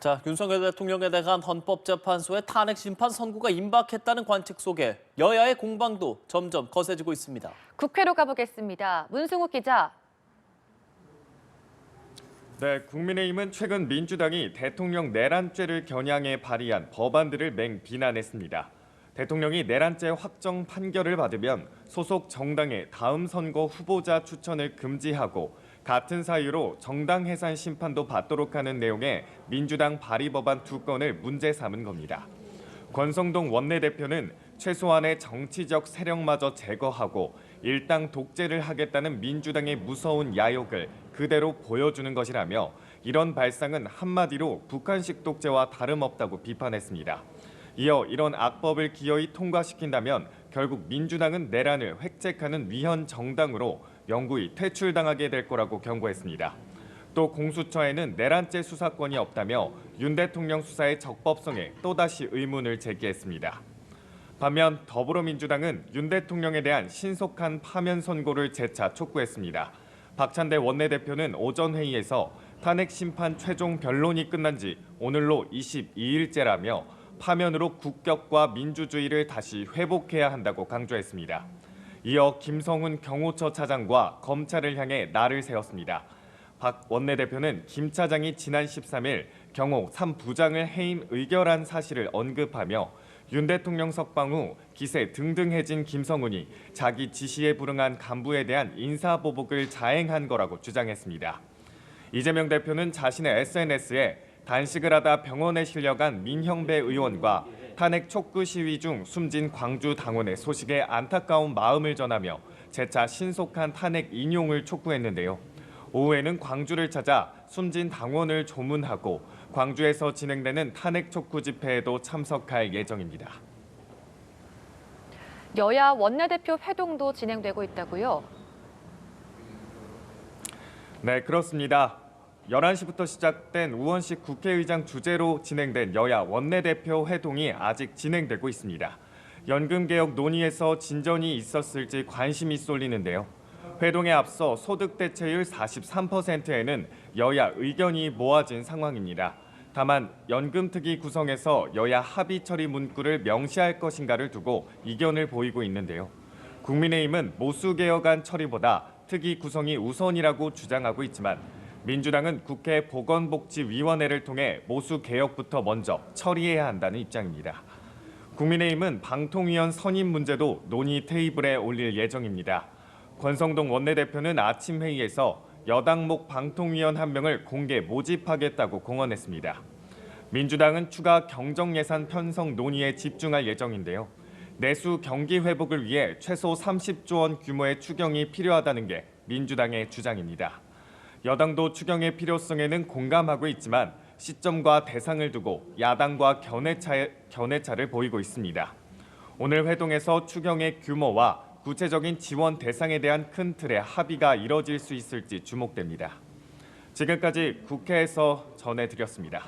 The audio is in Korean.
자, 윤석열 대통령에 대한 헌법재판소의 탄핵 심판 선고가 임박했다는 관측 속에 여야의 공방도 점점 거세지고 있습니다. 국회로 가보겠습니다. 문승욱 기자. 네, 국민의힘은 최근 민주당이 대통령 내란죄를 겨냥해 발의한 법안들을 맹비난했습니다. 대통령이 내란죄 확정 판결을 받으면 소속 정당의 다음 선거 후보자 추천을 금지하고 같은 사유로 정당 해산 심판도 받도록 하는 내용의 민주당 발의 법안 2건을 문제 삼은 겁니다. 권성동 원내대표는 최소한의 정치적 세력마저 제거하고 일당 독재를 하겠다는 민주당의 무서운 야욕을 그대로 보여주는 것이라며 이런 발상은 한마디로 북한식 독재와 다름없다고 비판했습니다. 이어 이런 악법을 기어이 통과시킨다면 결국 민주당은 내란을 획책하는 위헌 정당으로 영구히 퇴출당하게 될 거라고 경고했습니다. 또 공수처에는 내란죄 수사권이 없다며 윤 대통령 수사의 적법성에 또다시 의문을 제기했습니다. 반면 더불어민주당은 윤 대통령에 대한 신속한 파면 선고를 재차 촉구했습니다. 박찬대 원내대표는 오전 회의에서 탄핵 심판 최종 변론이 끝난 지 오늘로 22일째라며 파면으로 국격과 민주주의를 다시 회복해야 한다고 강조했습니다. 이어 김성훈 경호처 차장과 검찰을 향해 날을 세웠습니다. 박 원내대표는 김 차장이 지난 13일 경호 3부장을 해임 의결한 사실을 언급하며 윤 대통령 석방 후 기세 등등해진 김성훈이 자기 지시에 불응한 간부에 대한 인사보복을 자행한 거라고 주장했습니다. 이재명 대표는 자신의 SNS에 단식을 하다 병원에 실려간 민형배 의원과 탄핵 촉구 시위 중 숨진 광주 당원의 소식에 안타까운 마음을 전하며 재차 신속한 탄핵 인용을 촉구했는데요. 오후에는 광주를 찾아 숨진 당원을 조문하고 광주에서 진행되는 탄핵 촉구 집회에도 참석할 예정입니다. 여야 원내대표 회동도 진행되고 있다고요? 네, 그렇습니다. 11시부터 시작된 우원식 국회의장 주재로 진행된 여야 원내대표 회동이 아직 진행되고 있습니다. 연금개혁 논의에서 진전이 있었을지 관심이 쏠리는데요. 회동에 앞서 소득 대체율 43%에는 여야 의견이 모아진 상황입니다. 다만 연금특위 구성에서 여야 합의 처리 문구를 명시할 것인가를 두고 이견을 보이고 있는데요. 국민의힘은 모수개혁안 처리보다 특위 구성이 우선이라고 주장하고 있지만 민주당은 국회 보건복지위원회를 통해 모수개혁부터 먼저 처리해야 한다는 입장입니다. 국민의힘은 방통위원 선임 문제도 논의 테이블에 올릴 예정입니다. 권성동 원내대표는 아침 회의에서 여당목 방통위원 1명을 공개 모집하겠다고 공언했습니다. 민주당은 추가 경정예산 편성 논의에 집중할 예정인데요. 내수 경기 회복을 위해 최소 30조 원 규모의 추경이 필요하다는 게 민주당의 주장입니다. 여당도 추경의 필요성에는 공감하고 있지만 시점과 대상을 두고 야당과 견해차를 보이고 있습니다. 오늘 회동에서 추경의 규모와 구체적인 지원 대상에 대한 큰 틀의 합의가 이뤄질 수 있을지 주목됩니다. 지금까지 국회에서 전해드렸습니다.